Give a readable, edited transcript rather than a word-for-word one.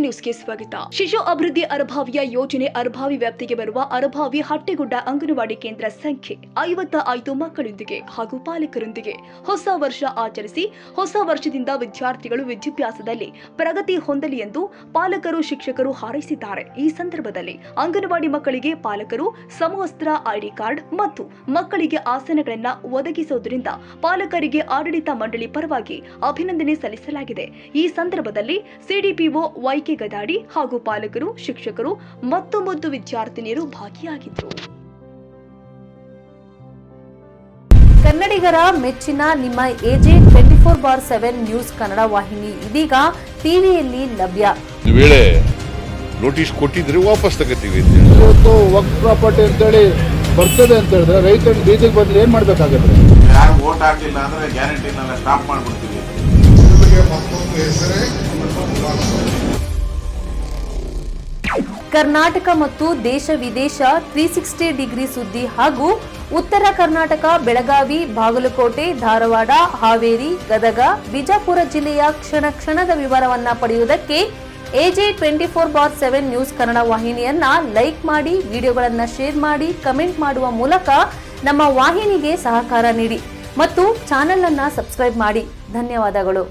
ನ್ಯೂಸ್ಗೆ ಸ್ವಾಗತ. ಶಿಶು ಅಭಿವೃದ್ಧಿ ಅರಭಾವಿಯ ಯೋಜನೆ ಅರಭಾವಿ ವ್ಯಾಪ್ತಿಗೆ ಬರುವ ಅರಭಾವಿ ಹಟ್ಟೆಗುಡ್ಡ ಅಂಗನವಾಡಿ ಕೇಂದ್ರ ಸಂಖ್ಯೆ 55 ಮಕ್ಕಳೊಂದಿಗೆ ಹಾಗೂ ಪಾಲಕರೊಂದಿಗೆ ಹೊಸ ವರ್ಷ ಆಚರಿಸಿ ಹೊಸ ವರ್ಷದಿಂದ ವಿದ್ಯಾರ್ಥಿಗಳು ವಿದ್ಯಾಭ್ಯಾಸದಲ್ಲಿ ಪ್ರಗತಿ ಹೊಂದಲಿ ಎಂದು ಪಾಲಕರು ಶಿಕ್ಷಕರು ಹಾರೈಸಿದ್ದಾರೆ. ಈ ಸಂದರ್ಭದಲ್ಲಿ ಅಂಗನವಾಡಿ ಮಕ್ಕಳಿಗೆ ಪಾಲಕರು ಸಮವಸ್ತ್ರ, ಐಡಿ ಕಾರ್ಡ್ ಮತ್ತು ಮಕ್ಕಳಿಗೆ ಆಸನಗಳನ್ನು ಒದಗಿಸುವುದರಿಂದ ಪಾಲಕರಿಗೆ ಆಡಳಿತ ಮಂಡಳಿ ಪರವಾಗಿ ಅಭಿನಂದನೆ ಸಲ್ಲಿಸಲಾಗಿದೆ. ಈ ಸಂದರ್ಭದಲ್ಲಿ ಸಿಡಿಪಿಒ ವೈಕೆ ಗದಾಡಿ ಹಾಗೂ ಪಾಲಕರು, ಶಿಕ್ಷಕರು ಮತ್ತು ವಿದ್ಯಾರ್ಥಿನಿಯರು ಭಾಗಿಯಾಗಿದ್ದರು. ಕನ್ನಡಿಗರ ಮೆಚ್ಚಿನ ನಿಮ್ಮ ಎಜೆ 24/7 ನ್ಯೂಸ್ ಕನ್ನಡ ವಾಹಿನಿ ಇದೀಗ ಟಿವಿಯಲ್ಲಿ ಲಭ್ಯ. ಒಂದು ವೇಳೆ ನೋಟಿಸ್ ಕೊಟ್ಟಿದ್ರೆ ವಾಪಸ್ ತಗೋತೀವಿ. ಇವತ್ತು ವಕ್ಫ್ ಪ್ರಾಪರ್ಟಿ ಅಂತೇಳಿ ಬರ್ತದೆ ಅಂತ ಹೇಳಿದ್ರೆ ರೈತರು ಬೀದಿಗೆ ಬಂದ್ರೆ ಏನ್ ಮಾಡ್ಬೇಕಾಗತ್ತೆ? ಯಾರು ವೋಟ್ ಹಾಕಿಲ್ಲ ಅಂದ್ರೆ ಗ್ಯಾರಂಟಿನೆಲ್ಲ ಸ್ಟಾಪ್ ಮಾಡ್ಬಿಡ್ತೀವಿ. ಕರ್ನಾಟಕ ಮತ್ತು ದೇಶ ವಿದೇಶ 360 ಡಿಗ್ರಿ ಸುದ್ದಿ ಹಾಗೂ ಉತ್ತರ ಕರ್ನಾಟಕ, ಬೆಳಗಾವಿ, ಬಾಗಲಕೋಟೆ, ಧಾರವಾಡ, ಹಾವೇರಿ, ಗದಗ, ಬಿಜಾಪುರ ಜಿಲ್ಲೆಯ ಕ್ಷಣ ಕ್ಷಣದ ವಿವರವನ್ನ ಪಡೆಯುವುದಕ್ಕೆ ಎಜೆ 24/7 ನ್ಯೂಸ್ ಕನ್ನಡ ವಾಹಿನಿಯನ್ನ ಲೈಕ್ ಮಾಡಿ, ವಿಡಿಯೋಗಳನ್ನ ಶೇರ್ ಮಾಡಿ, ಕಮೆಂಟ್ ಮಾಡುವ ಮೂಲಕ ನಮ್ಮ ವಾಹಿನಿಗೆ ಸಹಕಾರ ನೀಡಿ ಮತ್ತು ಚಾನೆಲ್ ಅನ್ನ ಸಬ್ಸ್ಕ್ರೈಬ್ ಮಾಡಿ. ಧನ್ಯವಾದಗಳು.